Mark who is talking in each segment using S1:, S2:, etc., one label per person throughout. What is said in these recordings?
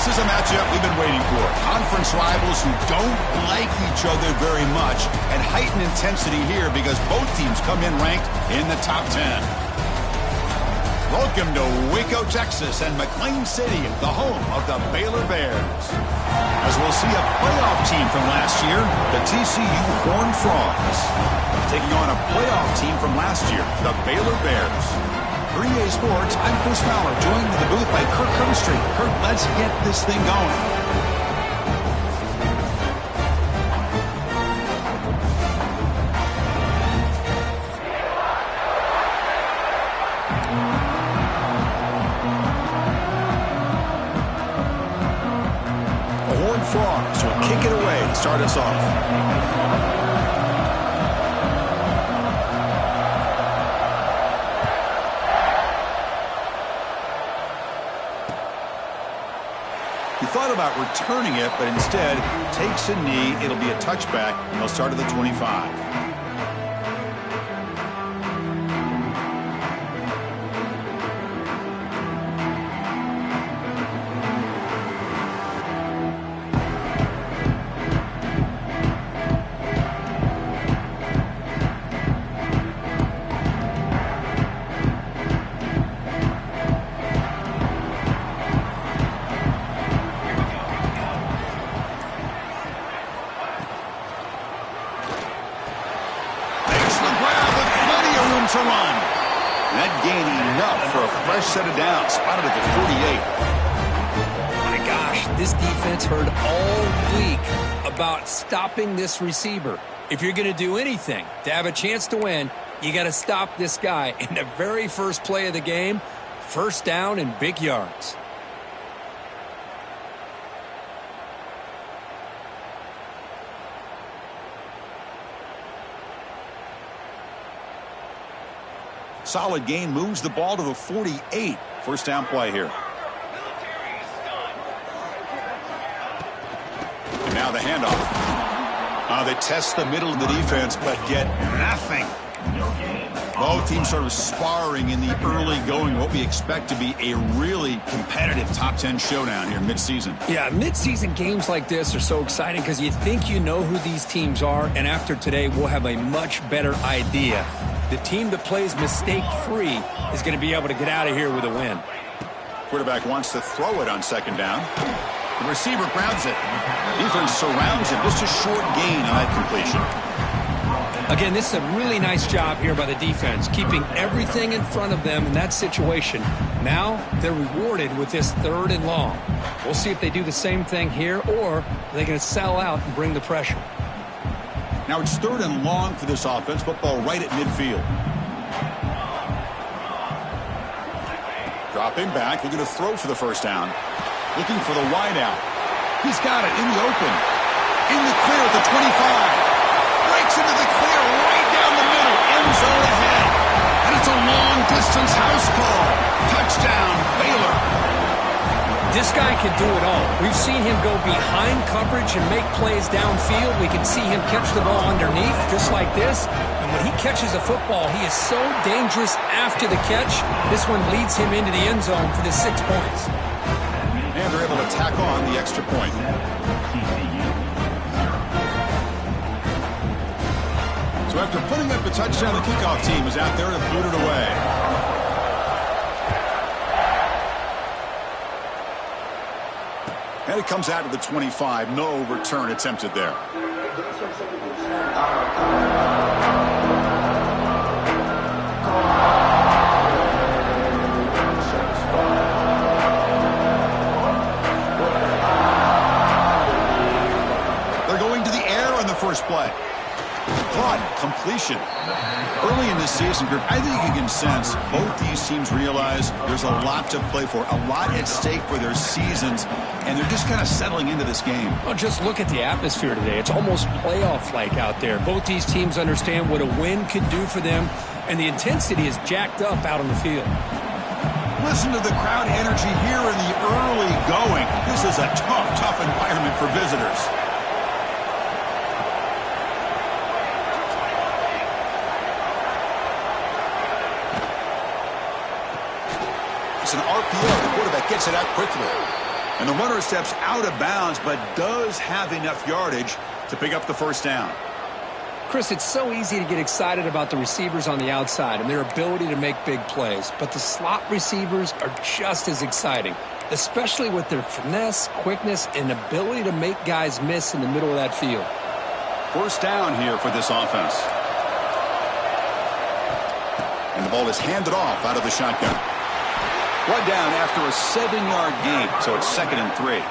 S1: This is a matchup we've been waiting for. Conference rivals who don't like each other very much, and heightened intensity here because both teams come in ranked in the top 10. Welcome to Waco, Texas, and McLean City, the home of the Baylor Bears. As we'll see a playoff team from last year, the TCU Horned Frogs, taking on a playoff team from last year, the Baylor Bears. 3A Sports, I'm Chris Fowler, joined in the booth by Kirk Herbstreit. Kirk, let's get this thing going. The Horned Frogs will kick it away to start us off. Thought about returning it, but instead takes a knee. It'll be a touchback, and they'll start at the 25. To run. That gained enough for a fresh set of downs, spotted at the 48.
S2: My gosh, this defense heard all week about stopping this receiver. If you're going to do anything to have a chance to win, you got to stop this guy. In the very first play of the game, first down and big yards.
S1: Solid gain, moves the ball to the 48. First down play here. And now the handoff. They test the middle of the defense, but get nothing. Both teams sort of sparring in the early going, what we expect to be a really competitive top 10 showdown here mid-season.
S2: Yeah, mid-season games like this are so exciting because you think you know who these teams are, and after today we'll have a much better idea. The team that plays mistake-free is going to be able to get out of here with a win.
S1: Quarterback wants to throw it on second down. The receiver grabs it. Defense surrounds him. Just a short gain on that completion.
S2: Again, this is a really nice job here by the defense, keeping everything in front of them in that situation. Now they're rewarded with this 3rd and long. We'll see if they do the same thing here, or are they going to sell out and bring the pressure.
S1: Now it's 3rd and long for this offense. Football right at midfield. Dropping back, looking to throw for the first down. Looking for the wide out. He's got it in the open. In the clear at the 25. Breaks into the clear right down the middle. End zone ahead. And it's a long-distance house call. Touchdown, Baylor.
S2: This guy can do it all. We've seen him go behind coverage and make plays downfield. We can see him catch the ball underneath, just like this. And when he catches a football, he is so dangerous after the catch. This one leads him into the end zone for the 6 points.
S1: And they're able to tack on the extra point. So after putting up a touchdown, the kickoff team is out there to boot it away. And it comes out to the 25. No return attempted there. They're going to the air on the first play. Caught, completion. Early in this season group, I think you can sense both these teams realize there's a lot to play for, a lot at stake for their seasons, and they're just kind of settling into this game.
S2: Well, just look at the atmosphere today. It's almost playoff-like out there. Both these teams understand what a win could do for them, and the intensity is jacked up out on the field.
S1: Listen to the crowd energy here in the early going. This is a tough environment for visitors. It's an RPO. The quarterback gets it out quickly. And the runner steps out of bounds, but does have enough yardage to pick up the first down.
S2: Chris, it's so easy to get excited about the receivers on the outside and their ability to make big plays, but the slot receivers are just as exciting, especially with their finesse, quickness, and ability to make guys miss in the middle of that field.
S1: First down here for this offense. And the ball is handed off out of the shotgun. One down after a 7-yard gain, so it's 2nd and 3.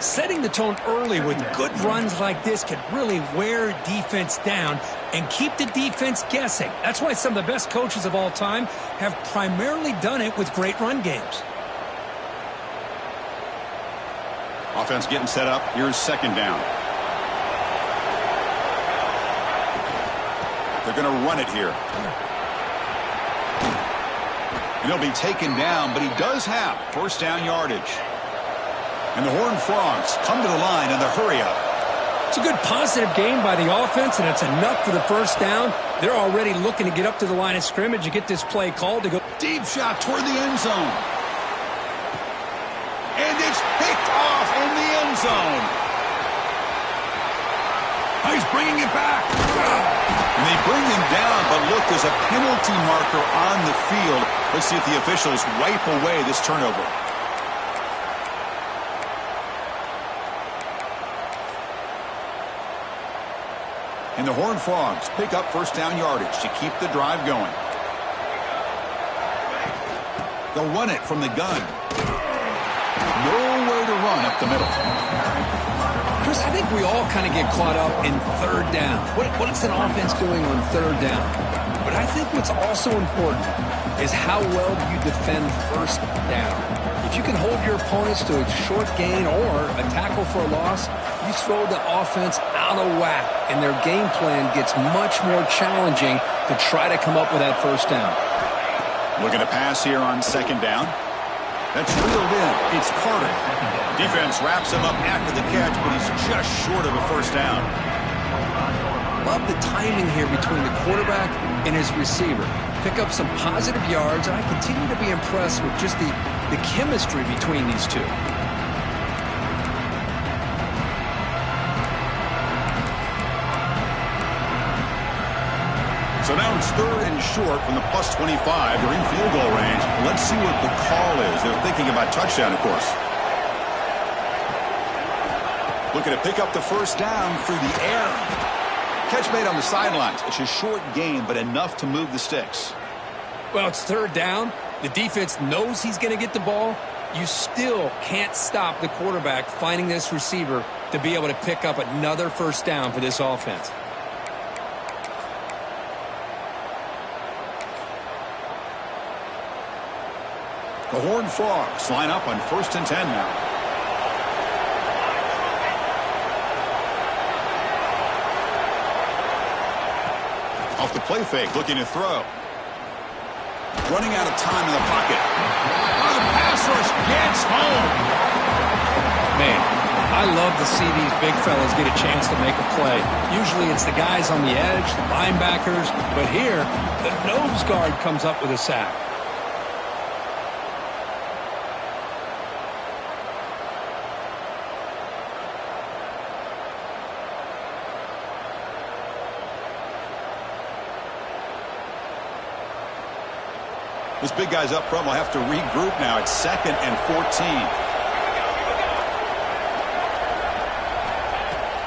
S2: Setting the tone early with good runs like this can really wear defense down and keep the defense guessing. That's why some of the best coaches of all time have primarily done it with great run games.
S1: Offense getting set up. Here's 2nd down. They're going to run it here. And he'll be taken down, but he does have first down yardage. And the Horned Frogs come to the line in the hurry-up.
S2: It's a good positive game by the offense, and it's enough for the first down. They're already looking to get up to the line of scrimmage and get this play called to go.
S1: Deep shot toward the end zone. And it's picked off in the end zone. He's bringing it back. And they bring him down, but look, there's a penalty marker on the field. Let's see if the officials wipe away this turnover. And the Horned Frogs pick up first down yardage to keep the drive going. They'll run it from the gun. Nowhere to run up the middle.
S2: Chris, I think we all kind of get caught up in third down. What is an offense doing on third down? But I think what's also important is how well do you defend first down. If you can hold your opponents to a short gain or a tackle for a loss, you throw the offense out of whack, and their game plan gets much more challenging to try to come up with that first down.
S1: Looking to pass here on 2nd down. That's reeled in. It's Carter. Defense wraps him up after the catch, but he's just short of a first down.
S2: Love the timing here between the quarterback and his receiver. Pick up some positive yards, and I continue to be impressed with just the chemistry between these two.
S1: So now it's 3rd and short from the plus 25. They're in field goal range. Let's see what the call is. They're thinking about touchdown, of course. Looking to pick up the first down through the air. Catch made on the sidelines. It's a short gain, but enough to move the sticks.
S2: Well, it's 3rd down. The defense knows he's going to get the ball. You still can't stop the quarterback finding this receiver to be able to pick up another first down for this offense.
S1: The Horned Frogs line up on 1st and 10 now. Off the play fake, looking to throw. Running out of time in the pocket. Oh, the pass rush gets home.
S2: Man, I love to see these big fellas get a chance to make a play. Usually it's the guys on the edge, the linebackers, but here, the nose guard comes up with a sack.
S1: Those big guys up front will have to regroup now. It's 2nd and 14.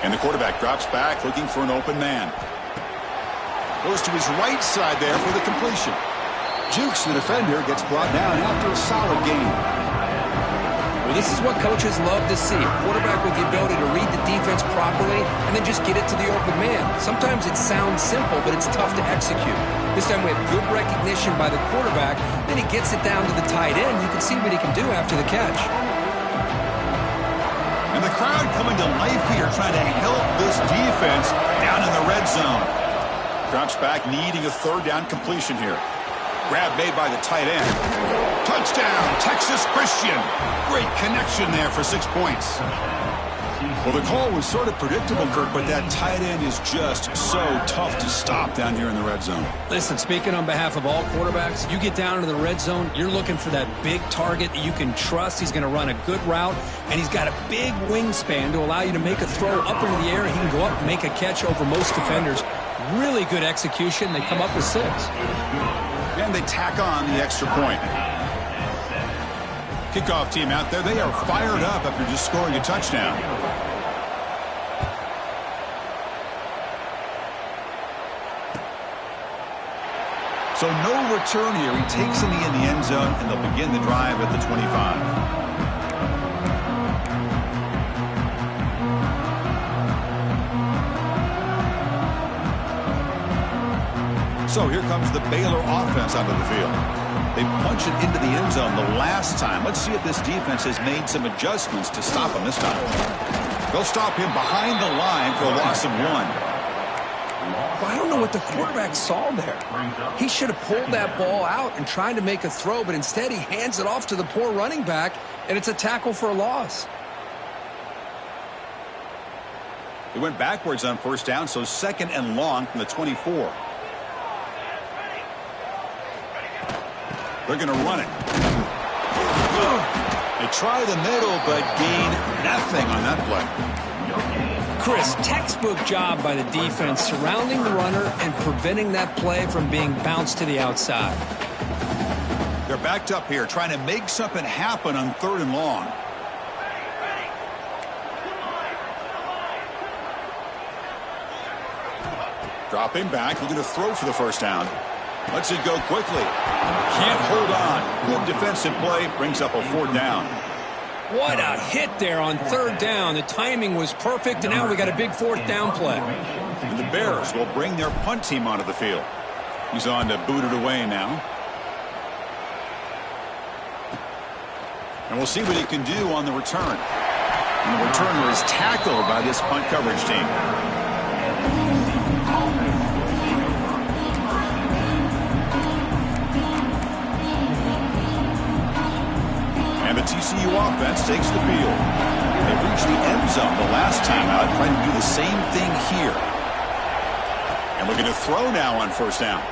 S1: And the quarterback drops back looking for an open man. Goes to his right side there for the completion. Jukes the defender, gets brought down after a solid game.
S2: Well, this is what coaches love to see. A quarterback with the ability to read the defense properly and then just get it to the open man. Sometimes it sounds simple, but it's tough to execute. This time we have good recognition by the quarterback. Then he gets it down to the tight end. You can see what he can do after the catch.
S1: And the crowd coming to life here, trying to help this defense down in the red zone. Drops back, needing a 3rd down completion here. Grab made by the tight end. Touchdown, Texas Christian. Great connection there for 6 points. Well, the call was sort of predictable, Kirk, but that tight end is just so tough to stop down here in the red zone.
S2: Listen, speaking on behalf of all quarterbacks, you get down into the red zone, you're looking for that big target that you can trust. He's going to run a good route, and he's got a big wingspan to allow you to make a throw up into the air. He can go up and make a catch over most defenders. Really good execution. They come up with 6.
S1: And they tack on the extra point. Kickoff team out there, they are fired up after just scoring a touchdown. So no return here. He takes a knee in the end zone, and they'll begin the drive at the 25. So here comes the Baylor offense onto the field. They punch it into the end zone the last time. Let's see if this defense has made some adjustments to stop him this time. They'll stop him behind the line for a loss of 1.
S2: Well, I don't know what the quarterback saw there. He should have pulled that ball out and tried to make a throw, but instead he hands it off to the poor running back, and it's a tackle for a loss.
S1: He went backwards on first down, so 2nd and long from the 24. They're going to run it. They try the middle, but gain nothing on that play.
S2: Chris, textbook job by the defense surrounding the runner and preventing that play from being bounced to the outside.
S1: They're backed up here trying to make something happen on 3rd and long. Dropping back, looking to throw for the first down. Lets it go quickly. Can't hold on. Good defensive play, brings up a 4th down.
S2: What a hit there on 3rd down. The timing was perfect, and now we got a big 4th down play.
S1: And the Bears will bring their punt team onto the field. He's on to boot it away now. And we'll see what he can do on the return. And the returner is tackled by this punt coverage team. And the TCU offense takes the field. They reached the end zone the last time out, trying to do the same thing here. And looking to throw now on first down.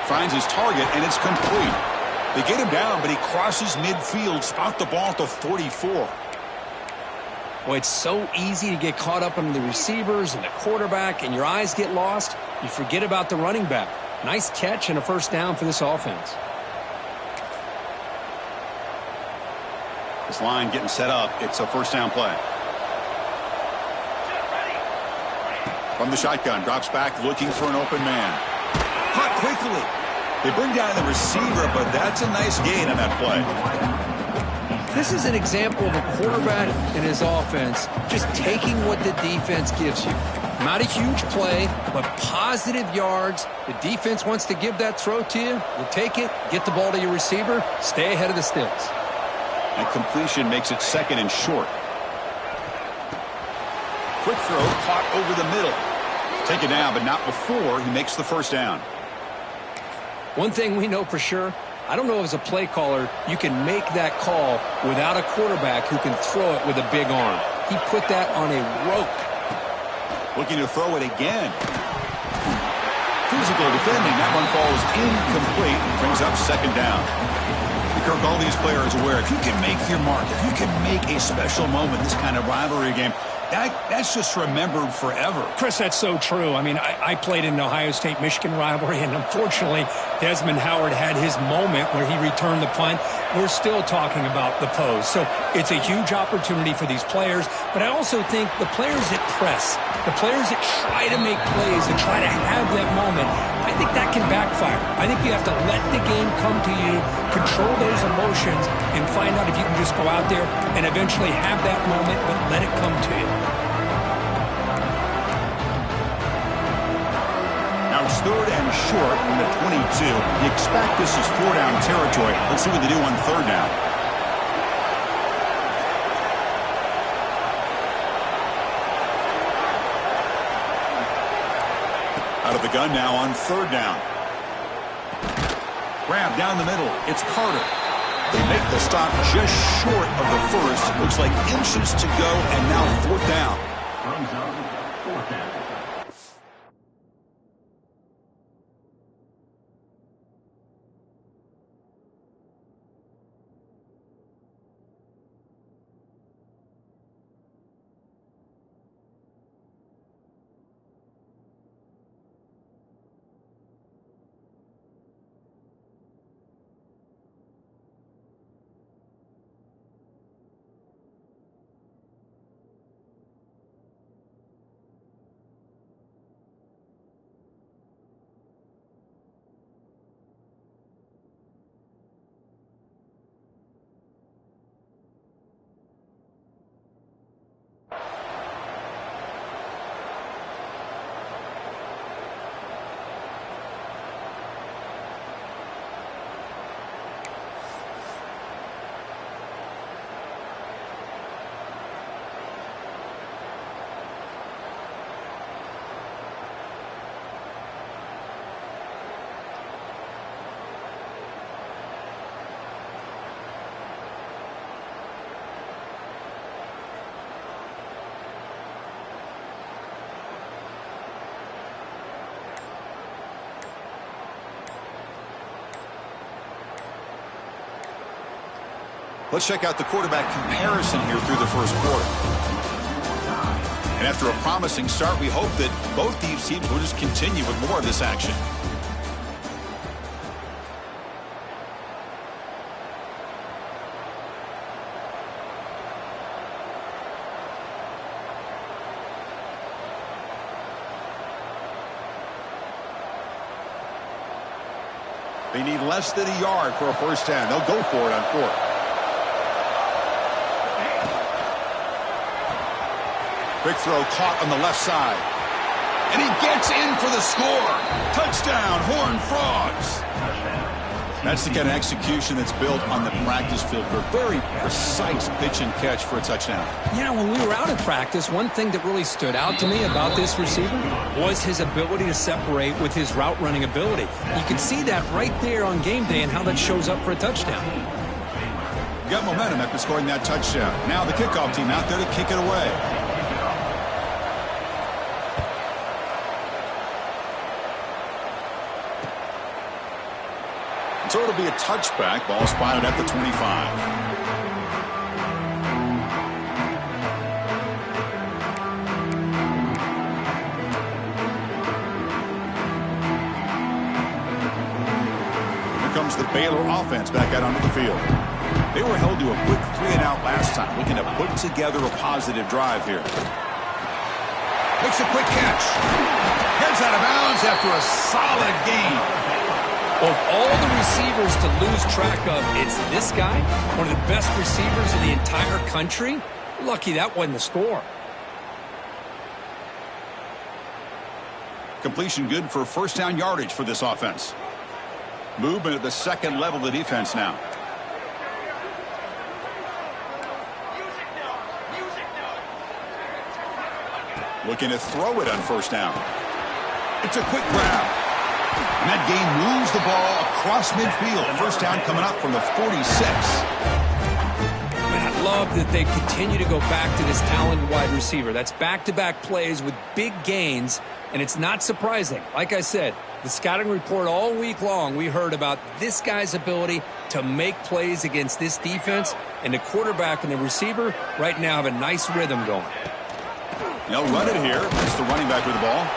S1: Finds his target, and it's complete. They get him down, but he crosses midfield, spot the ball at the 44.
S2: Well, it's so easy to get caught up in the receivers and the quarterback, and your eyes get lost. You forget about the running back. Nice catch and a first down for this offense.
S1: This line getting set up. It's a first down play. From the shotgun, drops back looking for an open man. Caught quickly. They bring down the receiver, but that's a nice gain on that play.
S2: This is an example of a quarterback and his offense just taking what the defense gives you. Not a huge play, but positive yards. The defense wants to give that throw to you. You take it, get the ball to your receiver, stay ahead of the sticks.
S1: And completion makes it 2nd and short. Quick throw caught over the middle. Take it down, but not before he makes the first down.
S2: One thing we know for sure, I don't know as a play caller, you can make that call without a quarterback who can throw it with a big arm. He put that on a rope.
S1: Looking to throw it again. Physical defending. That one falls incomplete. Brings up 2nd down. Kirk, all these players aware, if you can make your mark, if you can make a special moment, this kind of rivalry game, that's just remembered forever.
S2: Chris, that's so true. I mean, I played in the Ohio State-Michigan rivalry, and unfortunately, Desmond Howard had his moment where he returned the punt. We're still talking about the pose. So it's a huge opportunity for these players, but I also think the players that press, the players that try to make plays, that try to have that moment, I think that can backfire. I think you have to let the game come to you, control those emotions, and find out if you can just go out there and eventually have that moment, but let it come to you.
S1: Now it's 3rd and short from the 22. You expect this is 4-down territory. Let's see what they do on 3rd down. Out of the gun now on 3rd down. Grab down the middle. It's Carter. They make the stop just short of the first. Looks like inches to go, and now 4th down. Let's check out the quarterback comparison here through the first quarter. And after a promising start, we hope that both these teams will just continue with more of this action. They need less than a yard for a first down. They'll go for it on 4th. Quick throw caught on the left side. And he gets in for the score. Touchdown, Horned Frogs. That's the kind of execution that's built on the practice field for a very precise pitch and catch for a touchdown.
S2: You know, when we were out of practice, one thing that really stood out to me about this receiver was his ability to separate with his route running ability. You can see that right there on game day and how that shows up for a touchdown.
S1: Got momentum after scoring that touchdown. Now the kickoff team out there to kick it away. So it'll be a touchback. Ball spotted at the 25. Here comes the Baylor offense back out onto the field. They were held to a quick 3-and-out last time, looking to put together a positive drive here. Makes a quick catch. Heads out of bounds after a solid gain.
S2: Of all the receivers to lose track of, it's this guy, one of the best receivers in the entire country. Lucky that wasn't the score.
S1: Completion good for first down yardage for this offense. Movement at the second level of the defense now. Looking to throw it on first down. It's a quick grab. And that game moves the ball across midfield. First down coming up from the 46.
S2: Man, I love that they continue to go back to this talented wide receiver. That's back-to-back plays with big gains, and it's not surprising. Like I said, the scouting report all week long, we heard about this guy's ability to make plays against this defense, and the quarterback and the receiver right now have a nice rhythm going.
S1: They'll run it here. That's the running back with the ball.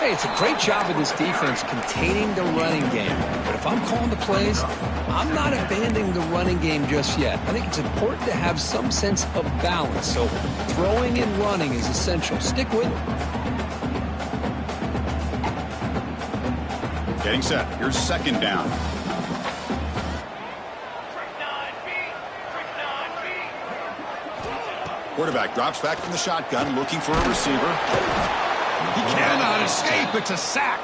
S2: Hey, it's a great job of this defense containing the running game. But if I'm calling the plays, I'm not abandoning the running game just yet. I think it's important to have some sense of balance. So throwing and running is essential. Stick with it.
S1: Getting set. Here's second down. Quarterback drops back from the shotgun, looking for a receiver. He cannot escape. It's a sack.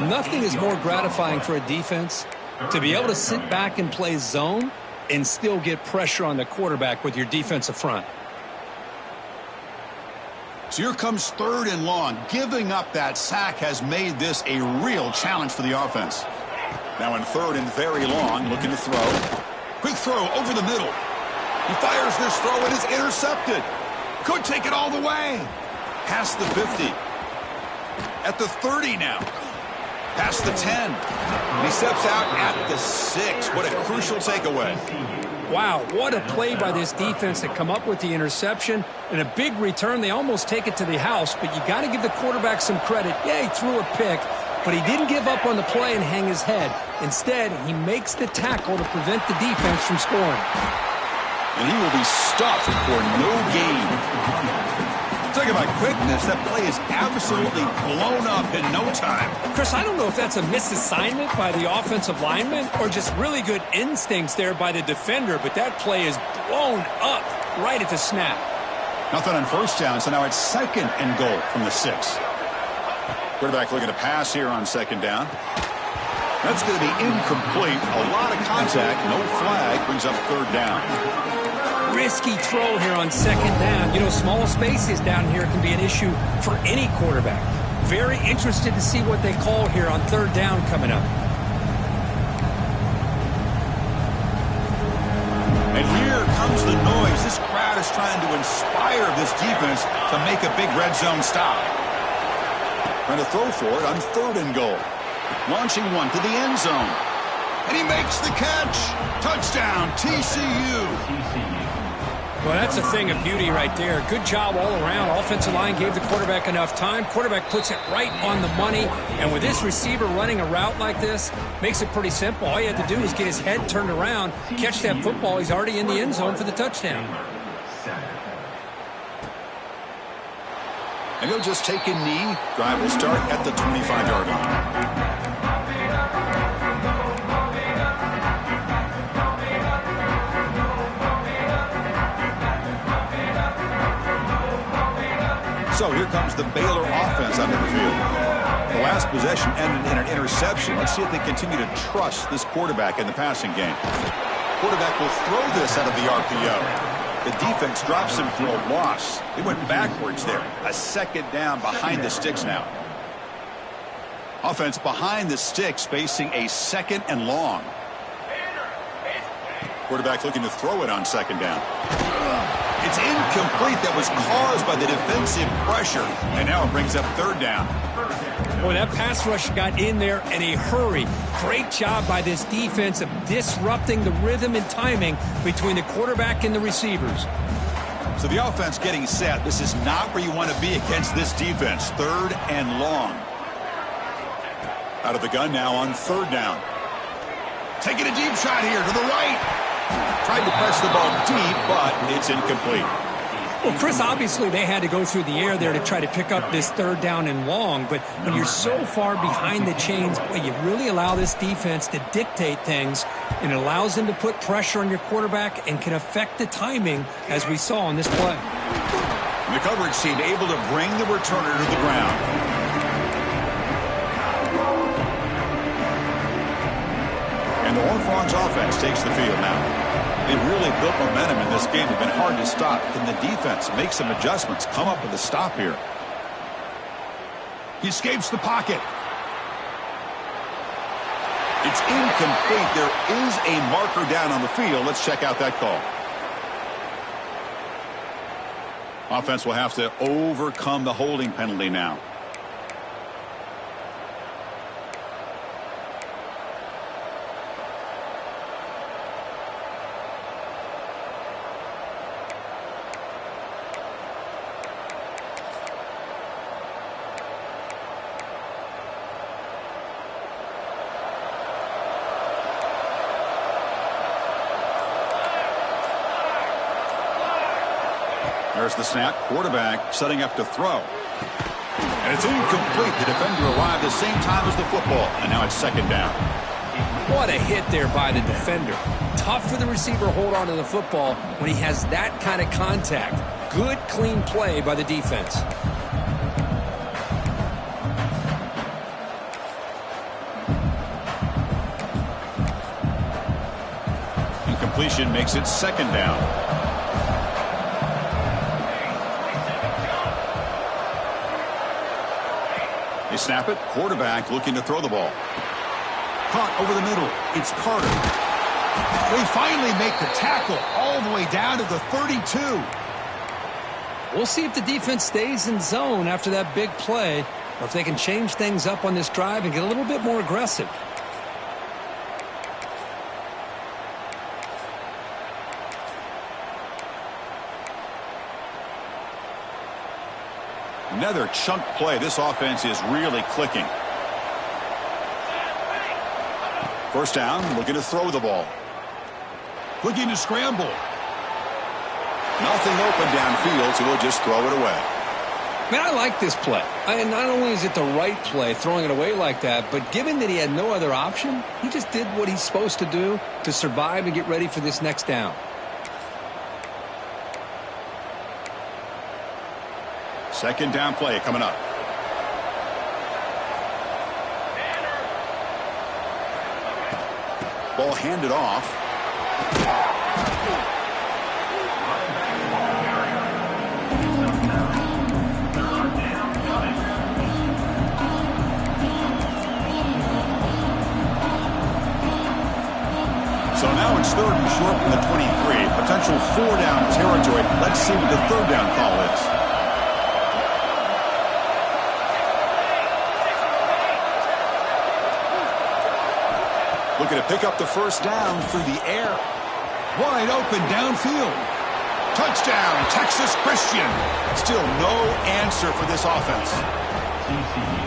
S2: Nothing is more gratifying for a defense to be able to sit back and play zone and still get pressure on the quarterback with your defensive front.
S1: So here comes 3rd and long. Giving up that sack has made this a real challenge for the offense. Now in 3rd and very long, looking to throw. Quick throw over the middle. He fires this throw and is intercepted. Could take it all the way. Past the 50. At the 30 now. Past the 10. And he steps out at the 6. What a crucial takeaway.
S2: Wow, what a play by this defense to come up with the interception and a big return. They almost take it to the house, but you got to give the quarterback some credit. Yeah, he threw a pick, but he didn't give up on the play and hang his head. Instead, he makes the tackle to prevent the defense from scoring.
S1: And he will be stuffed for no gain. Talking about quickness, that play is absolutely blown up in no time.
S2: Chris, I don't know if that's a misassignment by the offensive lineman or just really good instincts there by the defender, but that play is blown up right at the snap.
S1: Nothing on first down, so now it's 2nd and goal from the 6. Quarterback looking to pass here on 2nd down. That's going to be incomplete. A lot of contact, no flag, brings up 3rd down.
S2: Risky throw here on 2nd down. You know, small spaces down here can be an issue for any quarterback. Very interested to see what they call here on 3rd down coming up.
S1: And here comes the noise. This crowd is trying to inspire this defense to make a big red zone stop. Trying to throw for it on 3rd and goal. Launching one to the end zone. And he makes the catch. Touchdown, TCU.
S2: Well, that's a thing of beauty right there. Good job all around. Offensive line gave the quarterback enough time. Quarterback puts it right on the money. And with this receiver running a route like this, makes it pretty simple. All you have to do is get his head turned around, catch that football. He's already in the end zone for the touchdown.
S1: And he'll just take a knee. Drive will start at the 25-yard line. So here comes the Baylor offense onto the field. The last possession ended in an interception. Let's see if they continue to trust this quarterback in the passing game. Quarterback will throw this out of the RPO. The defense drops him for a loss. They went backwards there. A 2nd down behind the sticks now. Offense behind the sticks facing a 2nd and long. Quarterback looking to throw it on 2nd down. It's incomplete. That was caused by the defensive pressure. And now it brings up 3rd down.
S2: Boy, that pass rush got in there in a hurry. Great job by this defense of disrupting the rhythm and timing between the quarterback and the receivers.
S1: So the offense getting set. This is not where you want to be against this defense. 3rd and long. Out of the gun now on 3rd down. Taking a deep shot here to the right. Tried to press the ball deep, but it's incomplete.
S2: Well, Chris, obviously they had to go through the air there to try to pick up this 3rd down and long, but when you're so far behind the chains, boy, you really allow this defense to dictate things, and it allows them to put pressure on your quarterback and can affect the timing, as we saw on this play.
S1: The coverage team able to bring the returner to the ground. And the Horned Frogs offense takes the field now. They've really built momentum in this game. It's been hard to stop. Can the defense make some adjustments, come up with a stop here? He escapes the pocket. It's incomplete. There is a marker down on the field. Let's check out that call. Offense will have to overcome the holding penalty now. There's the snap. Quarterback setting up to throw. And it's incomplete. The defender arrived the same time as the football. And now it's 2nd down.
S2: What a hit there by the defender. Tough for the receiver to hold on to the football when he has that kind of contact. Good, clean play by the defense.
S1: Incompletion makes it 2nd down. They snap it. Quarterback looking to throw the ball. Caught over the middle. It's Carter. They finally make the tackle all the way down to the 32.
S2: We'll see if the defense stays in zone after that big play, or if they can change things up on this drive and get a little bit more aggressive.
S1: Another chunk play. This offense is really clicking. First down, looking to throw the ball. Looking to scramble. Nothing open downfield, so he'll just throw it away.
S2: Man, I like this play. Not only is it the right play, throwing it away like that, but given that he had no other option, he just did what he's supposed to do to survive and get ready for this next down.
S1: Second down play coming up. Ball handed off. So now it's third and short from the 23. Potential 4-down territory. Let's see what the third down call is. Looking to pick up the first down through the air. Wide open downfield. Touchdown, Texas Christian. Still no answer for this offense.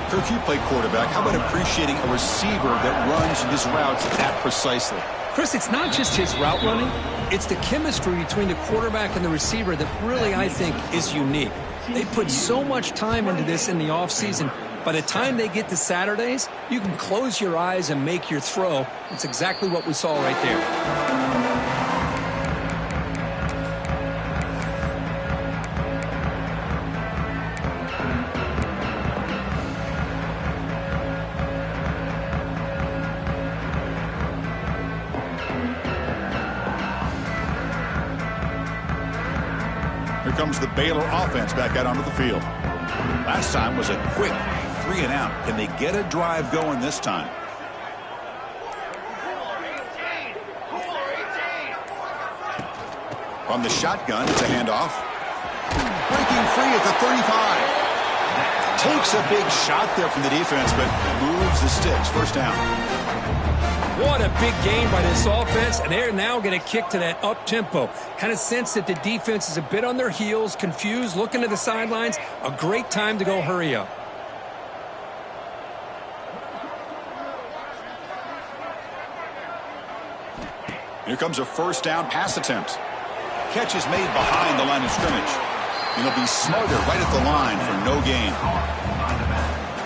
S1: Kirk, you play quarterback. How about appreciating a receiver that runs his routes that precisely?
S2: Chris, it's not just his route running. It's the chemistry between the quarterback and the receiver that really, I think, is unique. They put so much time into this in the offseason. By the time they get to Saturdays, you can close your eyes and make your throw. It's exactly what we saw right there.
S1: Here comes the Baylor offense back out onto the field. Last time was a quick 3 and out. Can they get a drive going this time? From the shotgun, it's a handoff. Breaking free at the 35. Takes a big shot there from the defense, but moves the sticks. First down.
S2: What a big game by this offense, and they're now going to kick to that up-tempo. Kind of sense that the defense is a bit on their heels, confused, looking to the sidelines. A great time to go hurry up.
S1: Here comes a first down pass attempt. Catch is made behind the line of scrimmage. And he'll be smothered right at the line for no gain.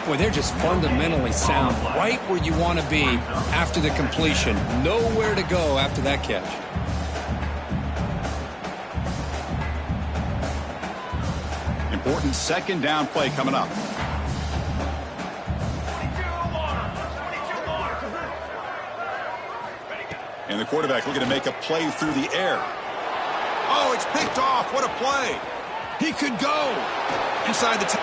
S2: Boy, they're just fundamentally sound, right where you want to be after the completion. Nowhere to go after that catch.
S1: Important second down play coming up. And the quarterback looking to make a play through the air. Oh, it's picked off. What a play. He could go inside the 10.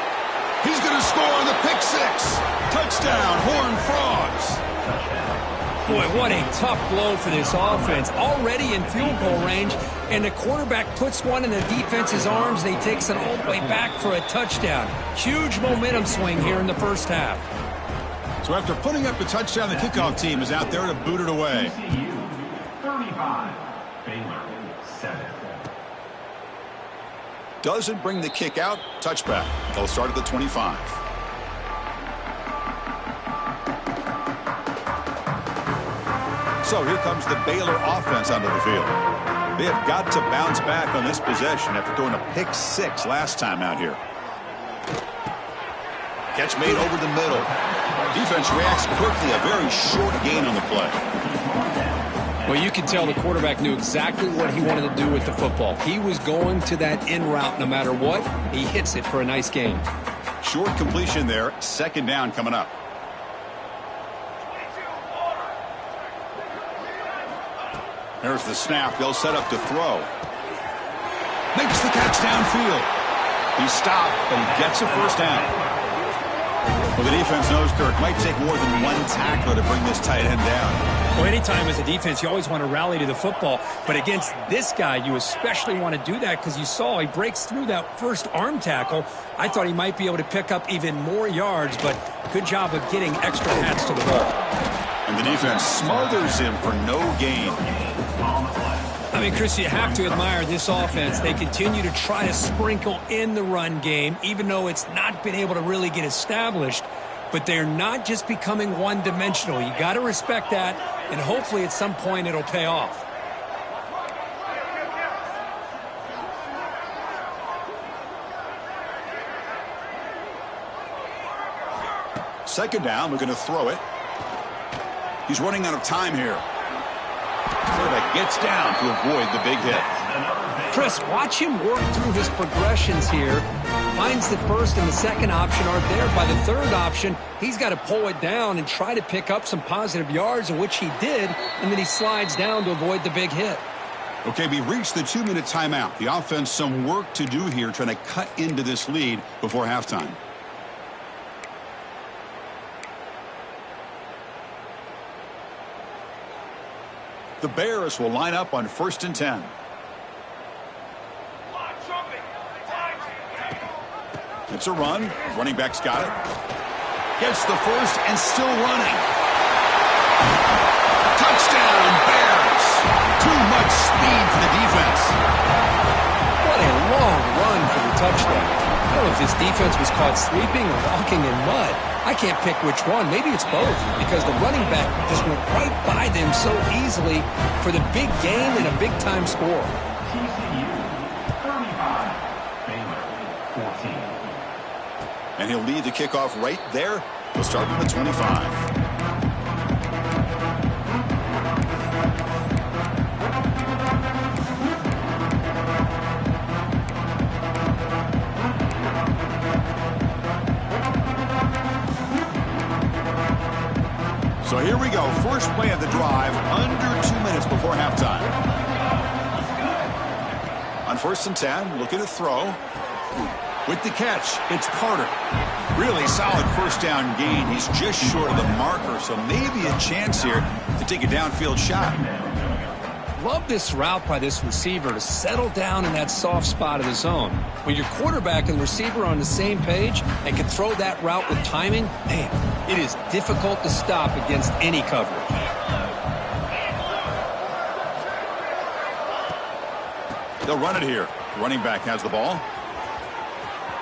S1: He's going to score on the pick six. Touchdown, Horned Frogs.
S2: Boy, what a tough blow for this offense. Already in field goal range, and the quarterback puts one in the defense's arms, and he takes it all the way back for a touchdown. Huge momentum swing here in the first half.
S1: So after putting up the touchdown, the kickoff team is out there to boot it away.
S3: TCU 35, Baylor 7.
S1: Doesn't bring the kick out. Touchback. They'll start at the 25. So here comes the Baylor offense onto the field. They have got to bounce back on this possession after throwing a pick six last time out here. Catch made over the middle. Defense reacts quickly. A very short gain on the play.
S2: Well, you can tell the quarterback knew exactly what he wanted to do with the football. He was going to that in route no matter what. He hits it for a nice gain.
S1: Short completion there. Second down coming up. There's the snap. They'll set up to throw. Makes the catch downfield. He stopped, but he gets a first down. Well, the defense knows, Kirk, might take more than one tackler to bring this tight end down.
S2: Well, anytime as a defense, you always want to rally to the football. But against this guy, you especially want to do that because you saw he breaks through that first arm tackle. I thought he might be able to pick up even more yards, but good job of getting extra hats to the ball.
S1: And the defense smothers him for no gain.
S2: I mean, Chris, you have to admire this offense. They continue to try to sprinkle in the run game, even though it's not been able to really get established. But they're not just becoming one-dimensional. You got to respect that, and hopefully at some point it'll pay off.
S1: Second down, we're going to throw it. He's running out of time here. Quarterback gets down to avoid the big hit.
S2: Chris, watch him work through his progressions here. Finds the first and the second option aren't there. By the third option, he's got to pull it down and try to pick up some positive yards, of which he did, and then he slides down to avoid the big hit.
S1: Okay, we reached the 2-minute timeout. The offense some work to do here, trying to cut into this lead before halftime. The Bears will line up on 1st and 10. It's a run. Running back's got it. Gets the first and still running. Touchdown, Bears. Too much speed for the defense.
S2: What a long run for the touchdown. I don't know if this defense was caught sleeping or walking in mud. I can't pick which one. Maybe it's both because the running back just went right by them so easily for the big gain and a big-time score.
S3: TCU 35, Baylor 14.
S1: And he'll lead the kickoff right there. He'll start from the 25. So here we go. First play of the drive, under 2 minutes before halftime. On 1st and 10, looking to throw. With the catch, it's Carter. Really solid first down gain. He's just short of the marker, so maybe a chance here to take a downfield shot.
S2: Love this route by this receiver to settle down in that soft spot of the zone. When your quarterback and receiver are on the same page and can throw that route with timing, man, it is difficult to stop against any coverage.
S1: They'll run it here. Running back has the ball.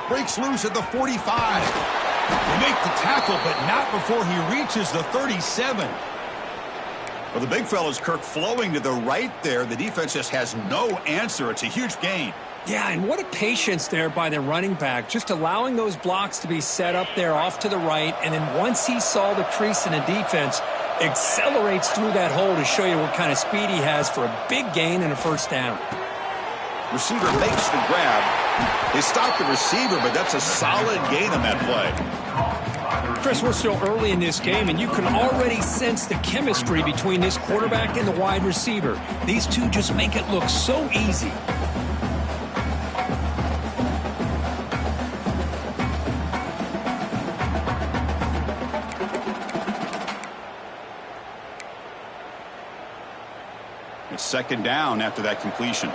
S1: Breaks loose at the 45. They make the tackle, but not before he reaches the 37. Well, the big fella's, Kirk, flowing to the right there. The defense just has no answer. It's a huge gain.
S2: Yeah, and what a patience there by the running back, just allowing those blocks to be set up there off to the right, and then once he saw the crease in the defense, accelerates through that hole to show you what kind of speed he has for a big gain and a first down.
S1: Receiver makes the grab. They stop the receiver, but that's a solid gain on that play.
S2: Chris, we're still early in this game, and you can already sense the chemistry between this quarterback and the wide receiver. These two just make it look so easy.
S1: It's second down after that completion.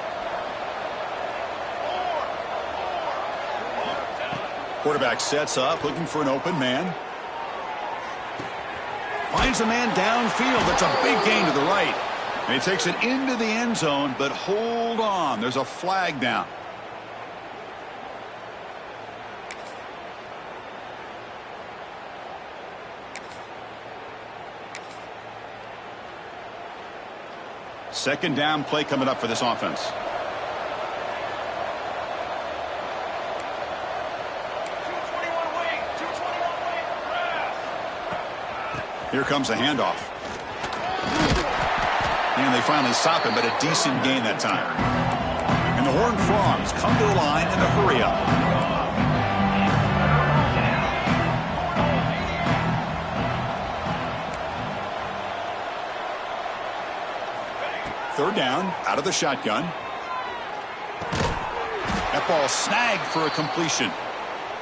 S1: Quarterback sets up, looking for an open man. Finds a man downfield. That's a big gain to the right. And he takes it into the end zone, but hold on. There's a flag down. Second down play coming up for this offense. Here comes a handoff. And they finally stop him, but a decent gain that time. And the Horned Frogs come to the line in a hurry up. Third down, out of the shotgun. That ball snagged for a completion.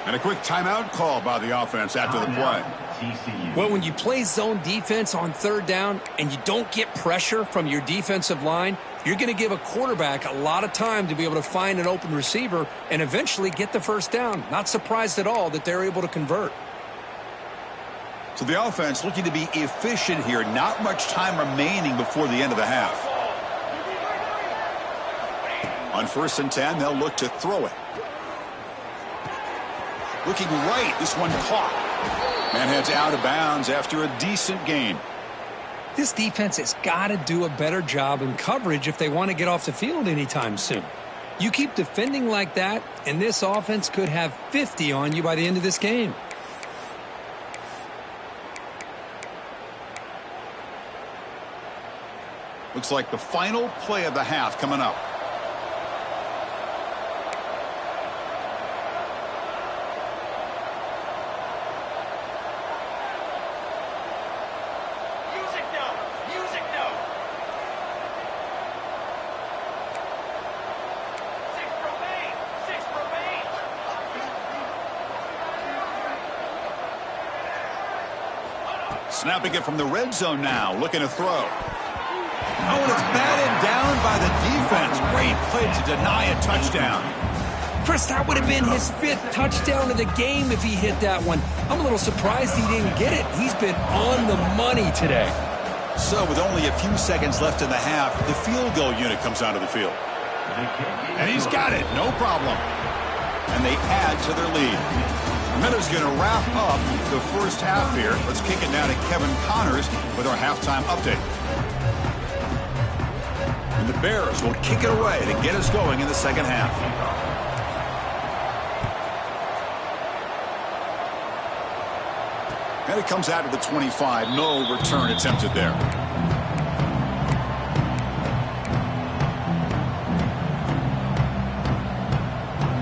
S1: And a quick timeout call by the offense after the play.
S3: TCU.
S2: Well, when you play zone defense on third down and you don't get pressure from your defensive line, you're going to give a quarterback a lot of time to be able to find an open receiver and eventually get the first down. Not surprised at all that they're able to convert.
S1: So the offense looking to be efficient here. Not much time remaining before the end of the half. On 1st and 10, they'll look to throw it. Looking right, this one caught. And heads out of bounds after a decent gain.
S2: This defense has got to do a better job in coverage if they want to get off the field anytime soon. You keep defending like that, and this offense could have 50 on you by the end of this game.
S1: Looks like the final play of the half coming up. Snapping it from the red zone now, looking to throw. Oh, and it's batted down by the defense. Great play to deny a touchdown.
S2: Chris, that would have been his 5th touchdown of the game if he hit that one. I'm a little surprised he didn't get it. He's been on the money today.
S1: So with only a few seconds left in the half, the field goal unit comes onto the field. And he's got it, no problem. And they add to their lead. Miller's going to wrap up the first half here. Let's kick it down to Kevin Connors with our halftime update. And the Bears will kick it away to get us going in the second half. And it comes out to the 25. No return attempted there.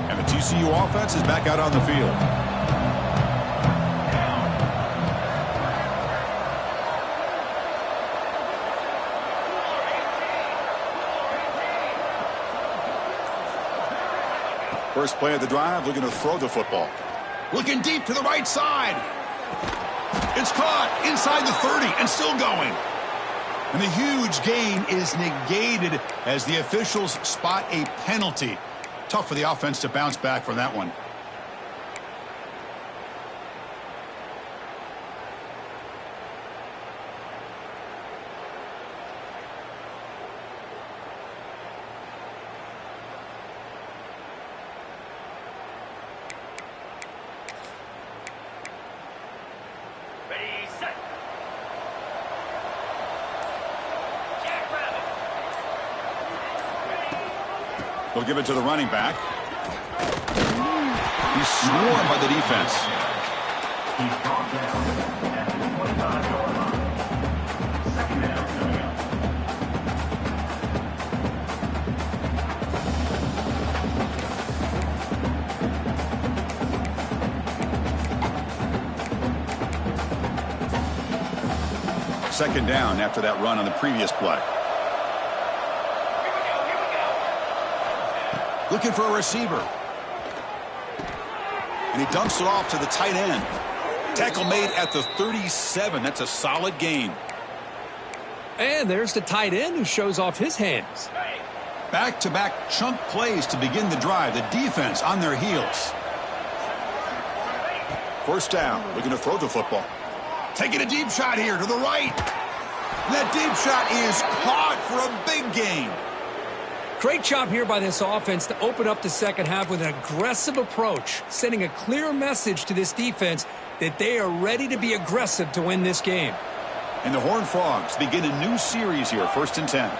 S1: And the TCU offense is back out on the field. First play of the drive, looking to throw the football. Looking deep to the right side. It's caught inside the 30 and still going. And the huge gain is negated as the officials spot a penalty. Tough for the offense to bounce back from that one. They'll give it to the running back. He's swarmed by the defense.
S3: He's brought down at the 25-yard line. Second down coming up.
S1: Second down after that run on the previous play. Looking for a receiver. And he dumps it off to the tight end. Tackle made at the 37. That's a solid gain.
S2: And there's the tight end who shows off his hands.
S1: Back-to-back chunk plays to begin the drive. The defense on their heels. First down. Looking to throw the football. Taking a deep shot here to the right. And that deep shot is caught for a big gain.
S2: Great job here by this offense to open up the second half with an aggressive approach, sending a clear message to this defense that they are ready to be aggressive to win this game.
S1: And the Horned Frogs begin a new series here, 1st and 10.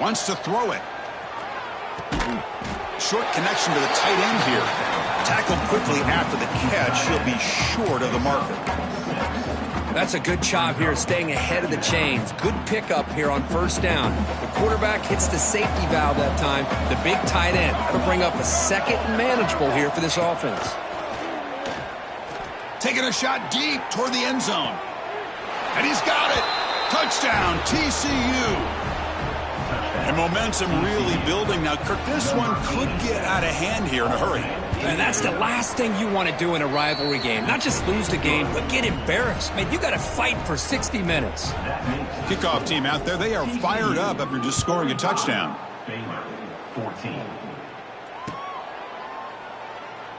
S1: Wants to throw it. Short connection to the tight end here. Tackled quickly after the catch. He'll be short of the marker.
S2: That's a good job here, staying ahead of the chains. Good pickup here on first down. The quarterback hits the safety valve that time. The big tight end. That'll bring up a second and manageable here for this offense.
S1: Taking a shot deep toward the end zone. And he's got it. Touchdown, TCU. And momentum really building. Now, Kirk, this one could get out of hand here in a hurry.
S2: And that's the last thing you want to do in a rivalry game. Not just lose the game, but get embarrassed. Man, you got to fight for 60 minutes.
S1: Kickoff team out there, they are fired up after just scoring a touchdown.
S3: Baylor, 14.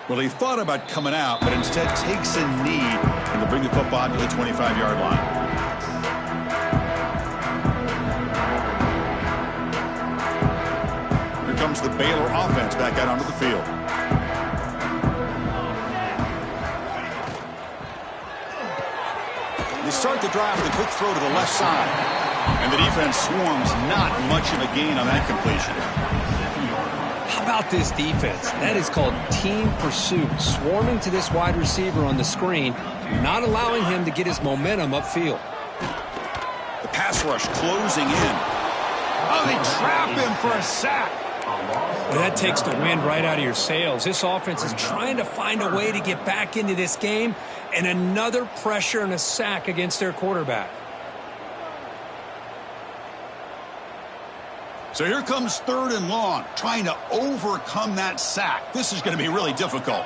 S1: Well, he thought about coming out, but instead takes a knee and to bring the football to the 25-yard line. Here comes the Baylor offense back out onto the field. They start the drive with a quick throw to the left side. And the defense swarms, not much of a gain on that completion.
S2: How about this defense? That is called team pursuit. Swarming to this wide receiver on the screen, not allowing him to get his momentum upfield.
S1: The pass rush closing in. Oh, they trap him for a sack.
S2: Well, that takes the wind right out of your sails. This offense is trying to find a way to get back into this game, and another pressure and a sack against their quarterback.
S1: So here comes 3rd and long, trying to overcome that sack. This is going to be really difficult.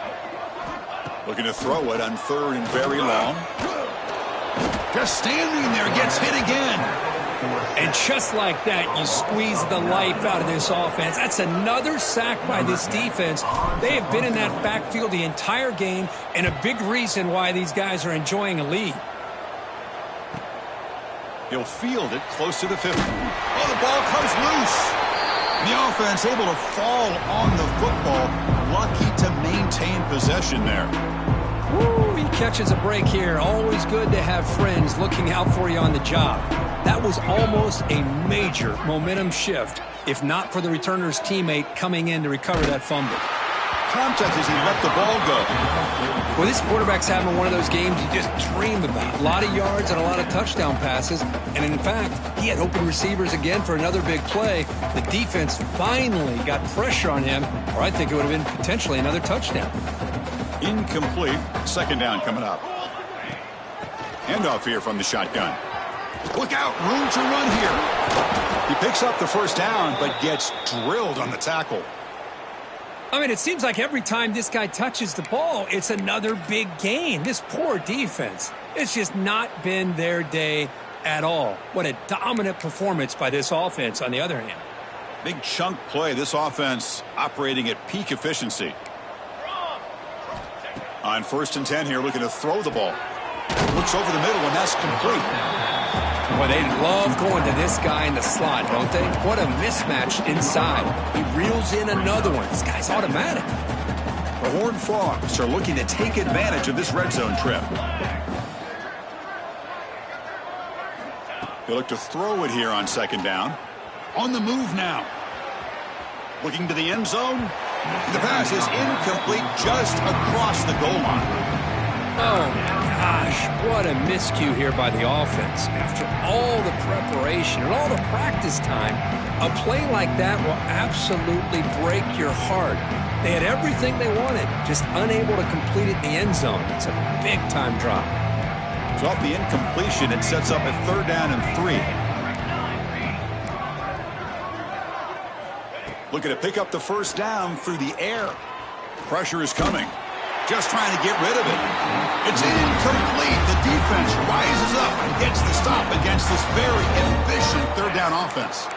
S1: Looking to throw it on 3rd and very long. Just standing there, gets hit again.
S2: And just like that, you squeeze the life out of this offense. That's another sack by this defense. They have been in that backfield the entire game, and a big reason why these guys are enjoying a lead.
S1: He'll field it close to the 50. Oh, the ball comes loose. The offense able to fall on the football. Lucky to maintain possession there.
S2: Woo, he catches a break here. Always good to have friends looking out for you on the job. That was almost a major momentum shift, if not for the returner's teammate coming in to recover that fumble.
S1: Contact as he let the ball go.
S2: Well, this quarterback's having one of those games you just dream about. A lot of yards and a lot of touchdown passes. And in fact, he had open receivers again for another big play. The defense finally got pressure on him, or I think it would have been potentially another touchdown.
S1: Incomplete. 2nd down coming up. Handoff here from the shotgun. Look out, room to run here. He picks up the 1st down, but gets drilled on the tackle.
S2: I mean, it seems like every time this guy touches the ball, it's another big gain. This poor defense, it's just not been their day at all. What a dominant performance by this offense, on the other hand.
S1: Big chunk play. This offense operating at peak efficiency. On 1st and 10 here, looking to throw the ball. Looks over the middle, and that's complete.
S2: Boy, they love going to this guy in the slot, don't they? What a mismatch inside. He reels in another one. This guy's automatic.
S1: The Horned Frogs are looking to take advantage of this red zone trip. They look to throw it here on 2nd down. On the move now. Looking to the end zone. The pass is incomplete, just across the goal line.
S2: Oh, my gosh, what a miscue here by the offense. After all the preparation and all the practice time, a play like that will absolutely break your heart. They had everything they wanted, just unable to complete it in the end zone. It's a big-time drop.
S1: So off the incompletion, it sets up a 3rd down and 3. Looking to pick up the 1st down through the air. Pressure is coming. Just trying to get rid of it. It's incomplete. The defense rises up and gets the stop against this very efficient 3rd down offense.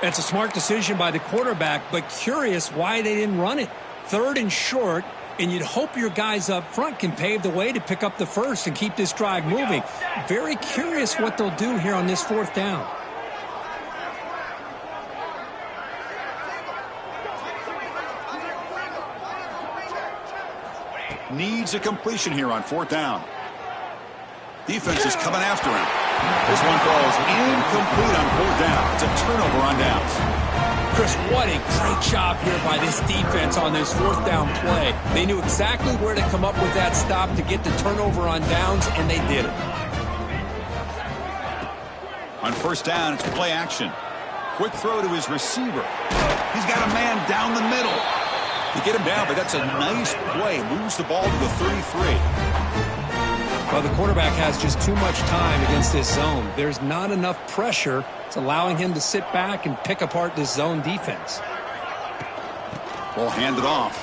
S2: It's a smart decision by the quarterback, but curious why they didn't run it. 3rd and short, and you'd hope your guys up front can pave the way to pick up the 1st and keep this drive moving. Very curious what they'll do here on this 4th down.
S1: Needs a completion here on 4th down. Defense is coming after him. This one falls incomplete on 4th down. It's a turnover on downs.
S2: Chris, what a great job here by this defense on this 4th down play. They knew exactly where to come up with that stop to get the turnover on downs, and they did it.
S1: On 1st down, it's play action. Quick throw to his receiver. He's got a man down the middle. You get him down, but that's a nice play. Moves the ball to the 33.
S2: Well, the quarterback has just too much time against this zone. There's not enough pressure. It's allowing him to sit back and pick apart this zone defense.
S1: Ball handed off.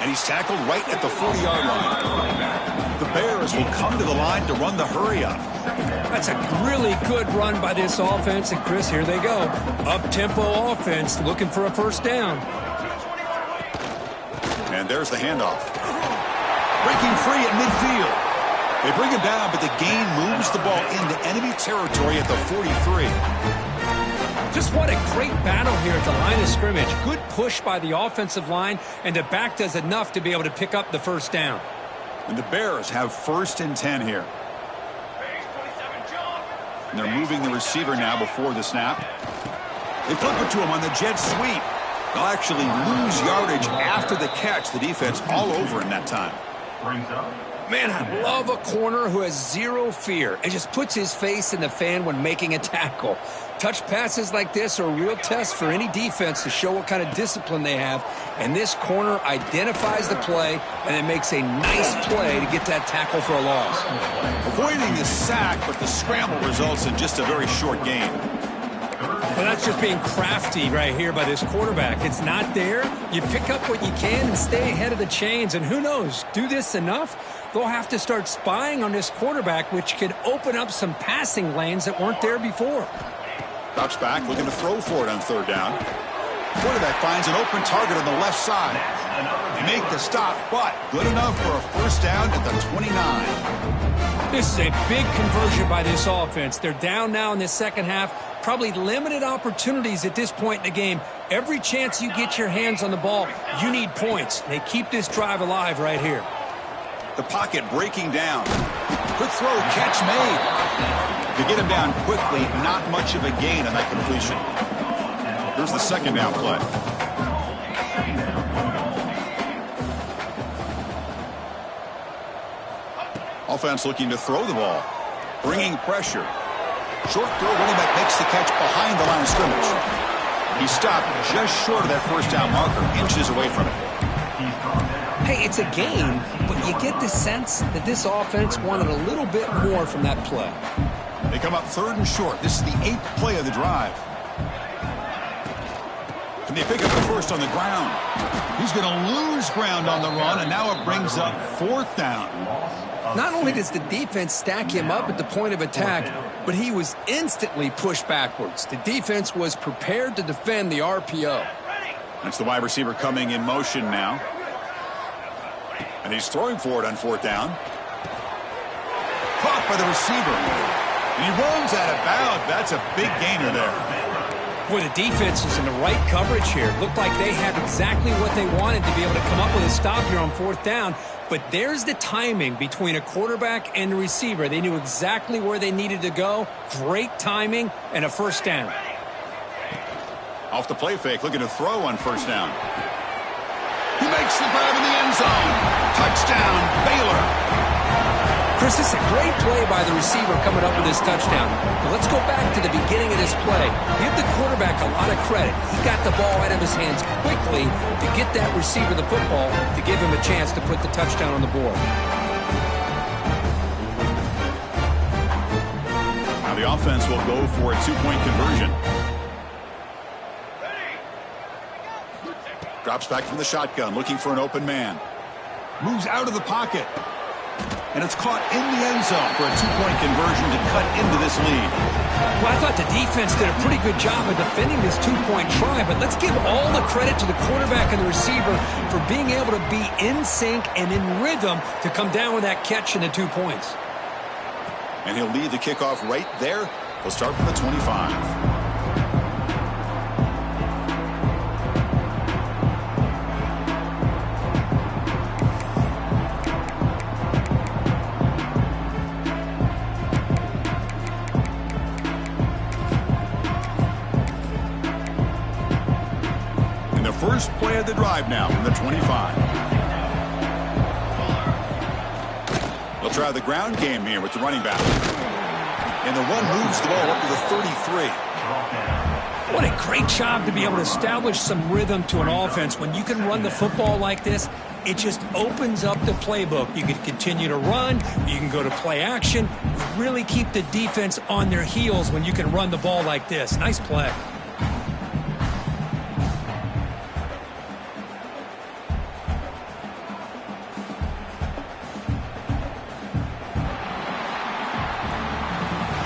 S1: And he's tackled right at the 40-yard line. The Bears will come to the line to run the hurry-up.
S2: That's a really good run by this offense. And, Chris, here they go. Up-tempo offense looking for a first down.
S1: And there's the handoff. Breaking free at midfield. They bring him down, but the gain moves the ball into enemy territory at the 43.
S2: Just what a great battle here at the line of scrimmage. Good push by the offensive line, and the back does enough to be able to pick up the first down.
S1: And the Bears have 1st and 10 here. And they're moving the receiver now before the snap. They flip it to him on the jet sweep. They'll actually lose yardage after the catch. The defense all over him that time.
S2: Man, I love a corner who has zero fear and just puts his face in the fan when making a tackle. Touch passes like this are a real test for any defense to show what kind of discipline they have. And this corner identifies the play and then makes a nice play to get that tackle for a loss.
S1: Avoiding the sack, but the scramble results in just a very short gain.
S2: Well, that's just being crafty right here by this quarterback. It's not there. You pick up what you can and stay ahead of the chains. And who knows, do this enough, they'll have to start spying on this quarterback, which could open up some passing lanes that weren't there before.
S1: Drops back, looking to throw for it on 3rd down. Quarterback finds an open target on the left side. They make the stop, but good enough for a first down at the 29.
S2: This is a big conversion by this offense. They're down now in the second half. Probably limited opportunities at this point in the game. Every chance you get your hands on the ball, you need points. They keep this drive alive right here.
S1: The pocket breaking down. Quick throw, catch made. To get him down quickly, not much of a gain on that completion. Here's the 2nd down play. Offense looking to throw the ball. Bringing pressure. Short throw, running back makes the catch behind the line of scrimmage. He stopped just short of that first down marker, inches away from it.
S2: Hey, it's a gain, but you get the sense that this offense wanted a little bit more from that play.
S1: They come up 3rd and short. This is the 8th play of the drive. And they pick up the first on the ground. He's going to lose ground on the run, and now it brings up 4th down.
S2: Not only does the defense stack him up at the point of attack, but he was instantly pushed backwards. The defense was prepared to defend the RPO.
S1: That's the wide receiver coming in motion now. And he's throwing for it on 4th down. Caught by the receiver. And he runs out of bounds. That's a big gainer there.
S2: Boy, the defense was in the right coverage here. Looked like they had exactly what they wanted to be able to come up with a stop here on 4th down. But there's the timing between a quarterback and the receiver. They knew exactly where they needed to go. Great timing and a first down.
S1: Off the play fake, looking to throw on 1st down. He makes the grab in the end zone. Touchdown, Baylor.
S2: Chris, this is a great play by the receiver coming up with this touchdown. But let's go back to the beginning of this play. Give the quarterback a lot of credit. He got the ball out of his hands quickly to get that receiver the football to give him a chance to put the touchdown on the board.
S1: Now the offense will go for a 2-point conversion. Drops back from the shotgun, looking for an open man. Moves out of the pocket. And it's caught in the end zone for a 2-point conversion to cut into this lead.
S2: Well, I thought the defense did a pretty good job of defending this 2-point try, but let's give all the credit to the quarterback and the receiver for being able to be in sync and in rhythm to come down with that catch and the 2 points.
S1: And he'll lead the kickoff right there. He'll start from the 25. First play of the drive now from the 25. They'll try the ground game here with the running back. And the one moves the ball up to the 33.
S2: What a great job to be able to establish some rhythm to an offense. When you can run the football like this, it just opens up the playbook. You can continue to run. You can go to play action. You really keep the defense on their heels when you can run the ball like this. Nice play.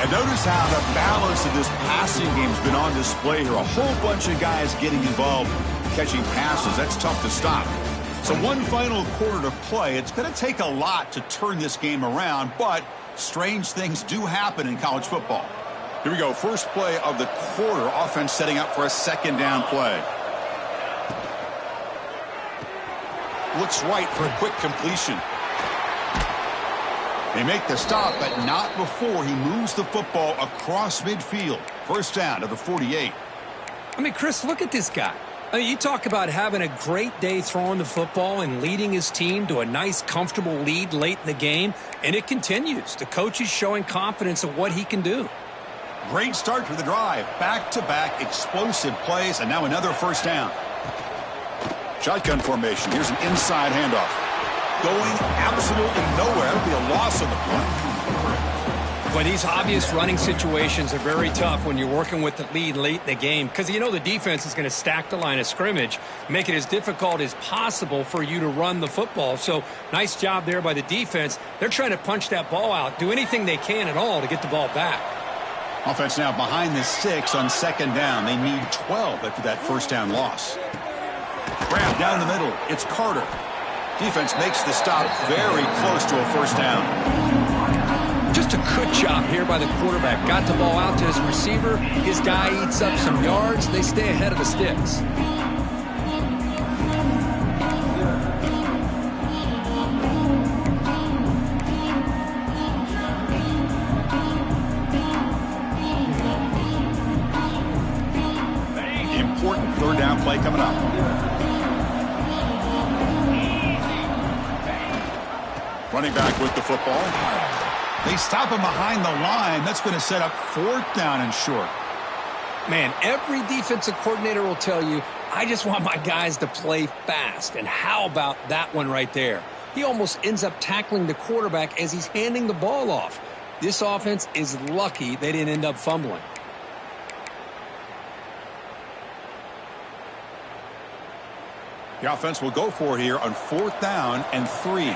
S1: And notice how the balance of this passing game has been on display here. A whole bunch of guys getting involved catching passes. That's tough to stop. So one final quarter to play. It's going to take a lot to turn this game around, but strange things do happen in college football. Here we go. First play of the quarter. Offense setting up for a second down play. Looks right for a quick completion. They make the stop, but not before he moves the football across midfield. First down to the 48.
S2: I mean, Chris, look at this guy. I mean, you talk about having a great day throwing the football and leading his team to a nice, comfortable lead late in the game, and it continues. The coach is showing confidence of what he can do.
S1: Great start to the drive. Back-to-back explosive plays, and now another first down. Shotgun formation. Here's an inside handoff. Going absolutely nowhere. That'll be a loss on the play.
S2: But these obvious running situations are very tough when you're working with the lead late in the game, because you know the defense is going to stack the line of scrimmage, make it as difficult as possible for you to run the football. So nice job there by the defense. They're trying to punch that ball out, do anything they can at all to get the ball back.
S1: Offense now behind the 6 on second down. They need 12 after that first down loss. Grab down the middle. It's Carter. Defense makes the stop very close to a first down.
S2: Just a good job here by the quarterback. Got the ball out to his receiver. His guy eats up some yards. They stay ahead of the sticks.
S1: Important third down play coming up. Running back with the football. They stop him behind the line. That's going to set up fourth down and short.
S2: Man, every defensive coordinator will tell you, I just want my guys to play fast. And how about that one right there? He almost ends up tackling the quarterback as he's handing the ball off. This offense is lucky they didn't end up fumbling.
S1: The offense will go for it here on fourth down and 3.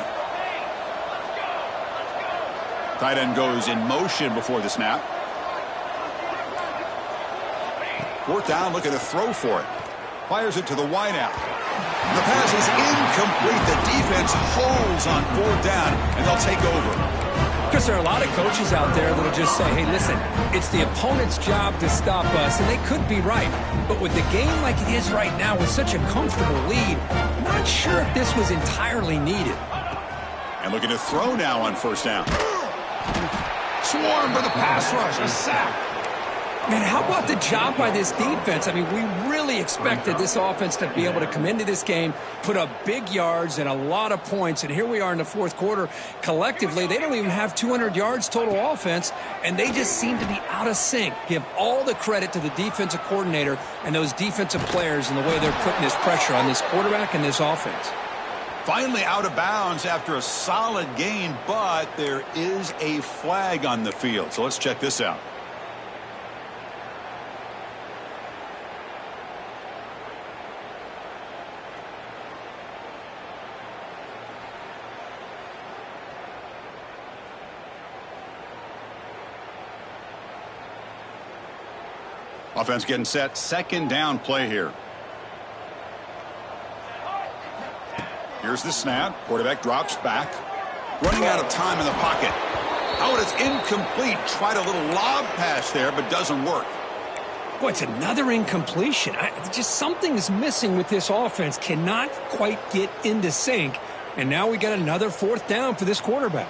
S1: Tight end goes in motion before the snap. Fourth down, looking to throw for it. Fires it to the wideout. The pass is incomplete. The defense holds on fourth down, and they'll take over.
S2: Because there are a lot of coaches out there that will just say, hey, listen, it's the opponent's job to stop us, and they could be right. But with the game like it is right now with such a comfortable lead, I'm not sure if this was entirely needed.
S1: And looking to throw now on first down. Swarm for the pass rush, a sack.
S2: Man, how about the job by this defense? I mean, we really expected this offense to be able to come into this game, put up big yards and a lot of points, and here we are in the fourth quarter. Collectively, they don't even have 200 yards total offense, and they just seem to be out of sync. Give all the credit to the defensive coordinator and those defensive players and the way they're putting this pressure on this quarterback and this offense.
S1: Finally out of bounds after a solid gain, but there is a flag on the field. So let's check this out. Offense getting set. Second down play here. Here's the snap. Quarterback drops back. Running out of time in the pocket. Oh, and it's incomplete. Tried a little lob pass there, but doesn't work.
S2: Boy, it's another incompletion. Just something is missing with this offense. Cannot quite get into sync. And now we got another fourth down for this quarterback.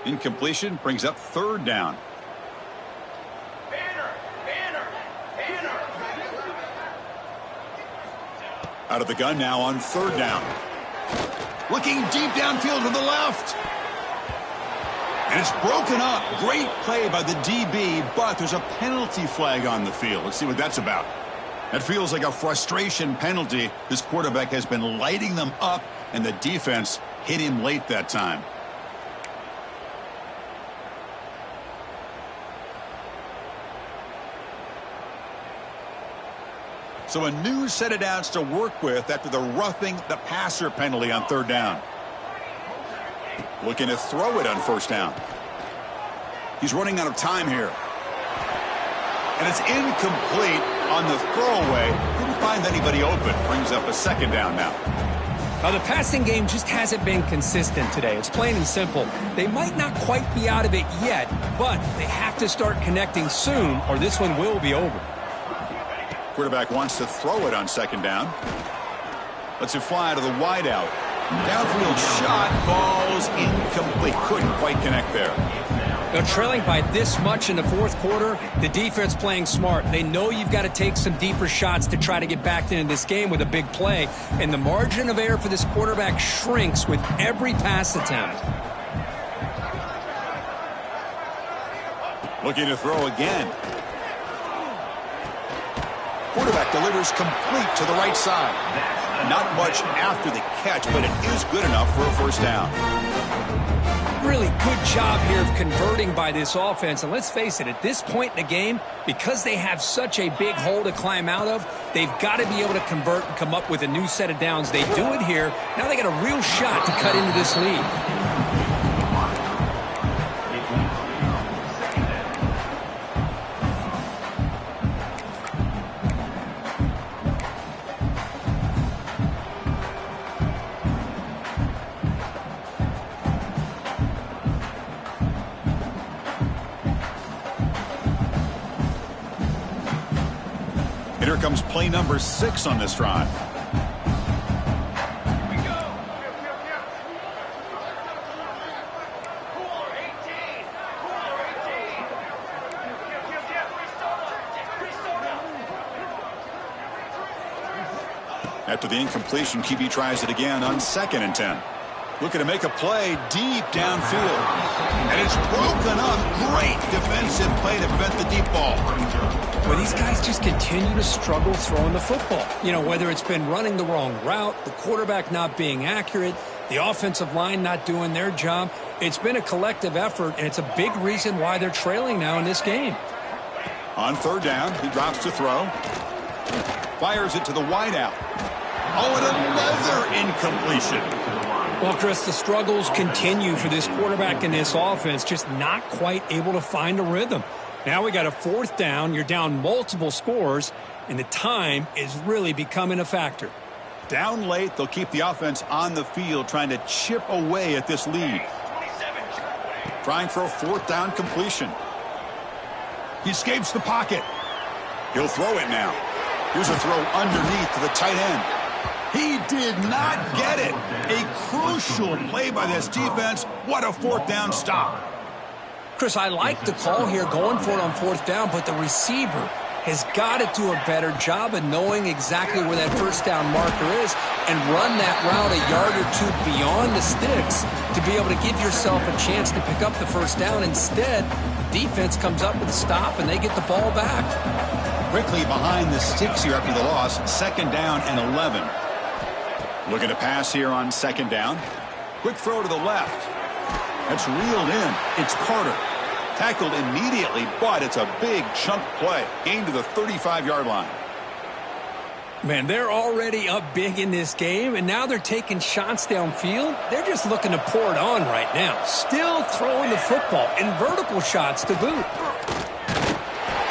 S1: Incompletion brings up third down. Out of the gun now on third down. Looking deep downfield to the left. And it's broken up. Great play by the DB, but there's a penalty flag on the field. Let's see what that's about. That feels like a frustration penalty. This quarterback has been lighting them up, and the defense hit him late that time. So a new set of downs to work with after the roughing the passer penalty on third down. Looking to throw it on first down. He's running out of time here. And it's incomplete on the throwaway. Couldn't find anybody open. Brings up a second down now.
S2: Now, the passing game just hasn't been consistent today. It's plain and simple. They might not quite be out of it yet, but they have to start connecting soon or this one will be over.
S1: Quarterback wants to throw it on second down. Lets it fly to the wideout. Downfield shot falls incomplete. Couldn't quite connect there.
S2: Now, trailing by this much in the fourth quarter, the defense playing smart. They know you've got to take some deeper shots to try to get back into this game with a big play. And the margin of error for this quarterback shrinks with every pass attempt.
S1: Looking to throw again. Quarterback delivers complete to the right side. Not much after the catch, but it is good enough for a first down.
S2: Really good job here of converting by this offense. And let's face it, at this point in the game, because they have such a big hole to climb out of, they've got to be able to convert and come up with a new set of downs. They do it here. Now they got a real shot to cut into this lead.
S1: Here comes play number 6 on this drive. After the incompletion, QB tries it again on 2nd and 10. Looking to make a play deep downfield. And it's broken up. Great defensive play to prevent the deep ball.
S2: Well, these guys just continue to struggle throwing the football. You know, whether it's been running the wrong route, the quarterback not being accurate, the offensive line not doing their job. It's been a collective effort, and it's a big reason why they're trailing now in this game.
S1: On third down, he drops to throw. Fires it to the wideout. Oh, and another incompletion.
S2: Well, Chris, the struggles continue for this quarterback in this offense, just not quite able to find a rhythm. Now we got a fourth down. You're down multiple scores, and the time is really becoming a factor.
S1: Down late, they'll keep the offense on the field trying to chip away at this lead. Trying for a fourth down completion. He escapes the pocket. He'll throw it now. Here's a throw underneath to the tight end. He did not get it. A crucial play by this defense. What a fourth down stop.
S2: Chris, I like the call here going for it on fourth down, but the receiver has got to do a better job of knowing exactly where that first down marker is and run that route a yard or two beyond the sticks to be able to give yourself a chance to pick up the first down. Instead, the defense comes up with a stop and they get the ball back.
S1: Quickly behind the sticks here after the loss. 2nd down and 11. Looking to pass here on 2nd down. Quick throw to the left. That's reeled in. It's Carter. Tackled immediately, but it's a big chunk play. Gain to the 35-yard line.
S2: Man, they're already up big in this game, and now they're taking shots downfield. They're just looking to pour it on right now. Still throwing the football, and vertical shots to boot.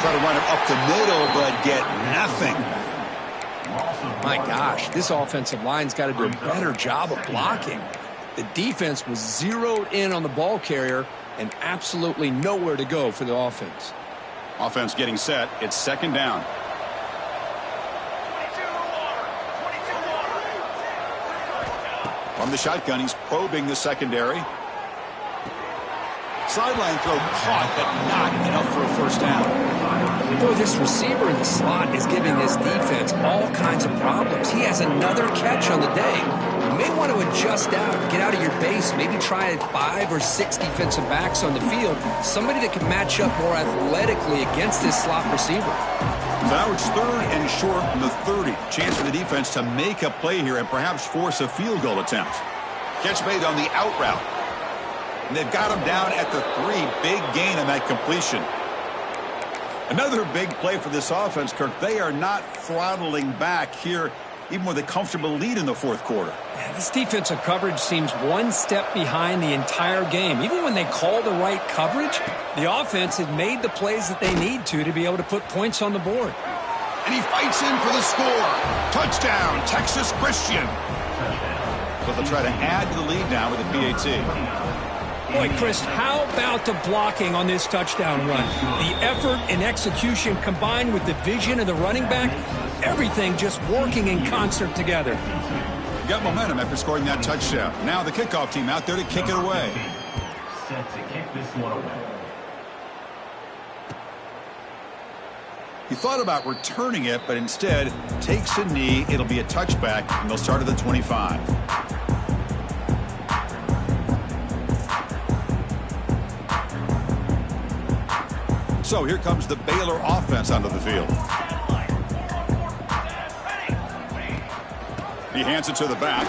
S1: Try to run it up the middle, but get nothing.
S2: My gosh, this offensive line's got to do a better job of blocking. The defense was zeroed in on the ball carrier and absolutely nowhere to go for the offense.
S1: Offense getting set. It's 2nd down. From the shotgun, he's probing the secondary. Sideline throw caught, but not enough for a first down.
S2: Boy, this receiver in the slot is giving this defense all kinds of problems. He has another catch on the day. You may want to adjust out, get out of your base, maybe try 5 or 6 defensive backs on the field, somebody that can match up more athletically against this slot receiver.
S1: So now it's 3rd and short from the 30. Chance for the defense to make a play here and perhaps force a field goal attempt. Catch made on the out route. And they've got him down at the 3. Big gain on that completion. Another big play for this offense, Kirk. They are not throttling back here, even with a comfortable lead in the 4th quarter.
S2: Yeah, this defensive coverage seems one step behind the entire game. Even when they call the right coverage, the offense has made the plays that they need to be able to put points on the board.
S1: And he fights in for the score. Touchdown, Texas Christian. So they'll try to add to the lead now with a PAT.
S2: Boy, Chris, how about the blocking on this touchdown run? The effort and execution combined with the vision of the running back, everything just working in concert together.
S1: You got momentum after scoring that touchdown. Now the kickoff team out there to kick it away.
S3: Set to kick this one away.
S1: He thought about returning it, but instead takes a knee. It'll be a touchback, and they'll start at the 25. So here comes the Baylor offense onto the field. He hands it to the back.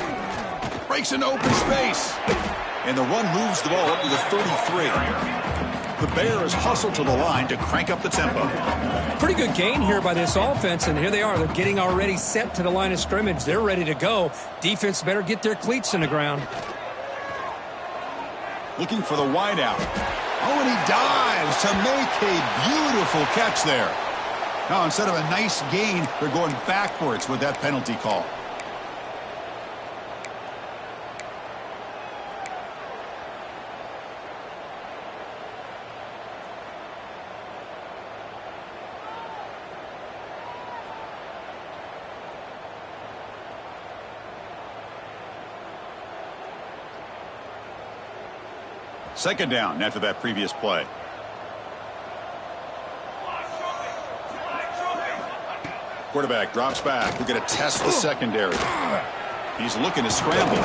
S1: Breaks into open space. And the run moves the ball up to the 33. The Bears hustle to the line to crank up the tempo.
S2: Pretty good gain here by this offense, and here they are. They're getting already set to the line of scrimmage. They're ready to go. Defense better get their cleats in the ground.
S1: Looking for the wideout. Oh, and he dives to make a beautiful catch there. Now, instead of a nice gain, they're going backwards with that penalty call. Second down after that previous play. Quarterback drops back. We're going to test the secondary. He's looking to scramble.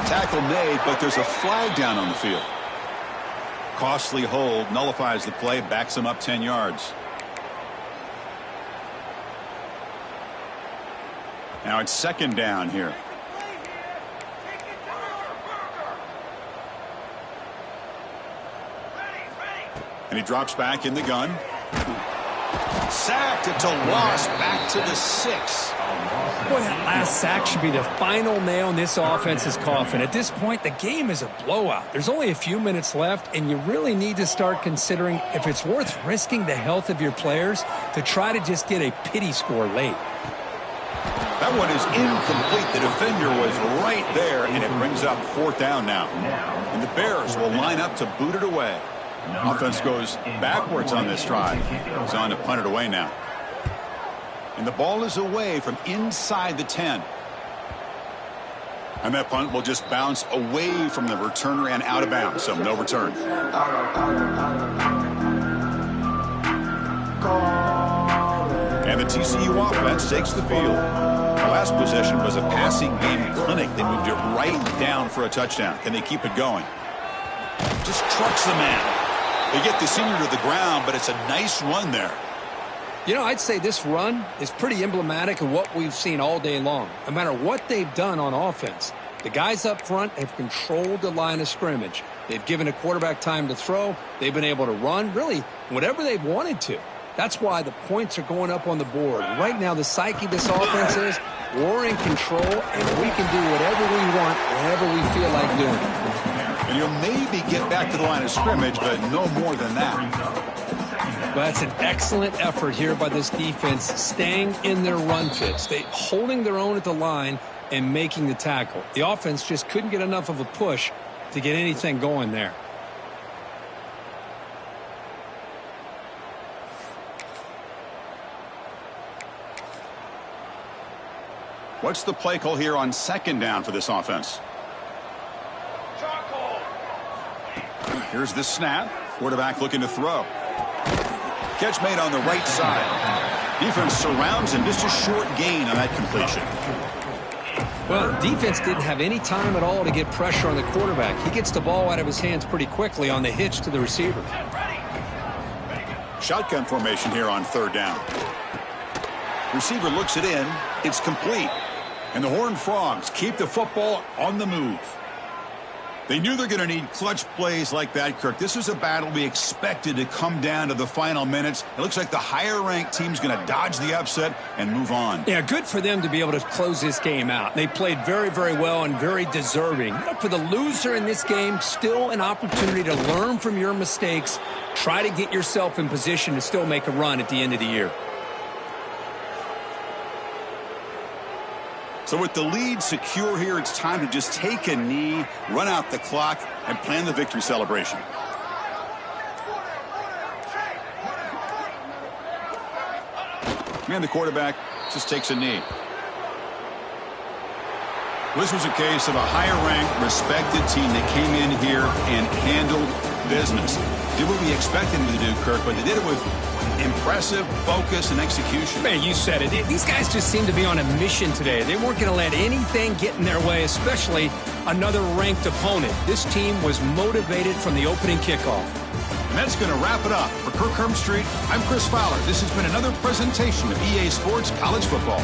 S1: Tackle made, but there's a flag down on the field. Costly hold, nullifies the play, backs him up 10 yards. Now it's second down here. And he drops back in the gun. Sacked. It's a loss. Back to the 6.
S2: Boy, that last sack should be the final nail in this offense's coffin. At this point, the game is a blowout. There's only a few minutes left, and you really need to start considering if it's worth risking the health of your players to try to just get a pity score late.
S1: That one is incomplete. The defender was right there, and it brings up 4th down now. And the Bears will line up to boot it away. Offense goes backwards on this drive. He's on to punt it away now. And the ball is away from inside the 10. And that punt will just bounce away from the returner and out of bounds, so no return. And the TCU offense takes the field. The last possession was a passing game clinic. They moved it right down for a touchdown. Can they keep it going? Just trucks the man. They get the senior to the ground, but it's a nice run there.
S2: You know, I'd say this run is pretty emblematic of what we've seen all day long. No matter what they've done on offense, the guys up front have controlled the line of scrimmage. They've given a quarterback time to throw. They've been able to run, really, whatever they've wanted to. That's why the points are going up on the board. Right now, the psyche of this offense is we're in control, and we can do whatever we want whenever we feel like doing it.
S1: And you'll maybe get back to the line of scrimmage, but no more than that.
S2: But that's an excellent effort here by this defense, staying in their run fits. They holding their own at the line and making the tackle. The offense just couldn't get enough of a push to get anything going there.
S1: What's the play call here on second down for this offense? Here's the snap. Quarterback looking to throw. Catch made on the right side. Defense surrounds him. Just a short gain on that completion.
S2: Well, defense didn't have any time at all to get pressure on the quarterback. He gets the ball out of his hands pretty quickly on the hitch to the receiver.
S1: Shotgun formation here on third down. Receiver looks it in. It's complete. And the Horned Frogs keep the football on the move. They knew they're going to need clutch plays like that, Kirk. This was a battle we expected to come down to the final minutes. It looks like the higher-ranked team's going to dodge the upset and move on.
S2: Yeah, good for them to be able to close this game out. They played very, very well and very deserving. For the loser in this game, still an opportunity to learn from your mistakes. Try to get yourself in position to still make a run at the end of the year.
S1: So with the lead secure here, it's time to just take a knee, run out the clock, and plan the victory celebration. And the quarterback just takes a knee. This was a case of a higher-ranked, respected team that came in here and handled business. Did what we expected them to do, Kirk, but they did it with impressive focus and execution.
S2: Man, you said it. These guys just seem to be on a mission today. They weren't going to let anything get in their way, especially another ranked opponent. This team was motivated from the opening kickoff.
S1: And that's going to wrap it up. For Kirk Street, I'm Chris Fowler. This has been another presentation of EA Sports College Football.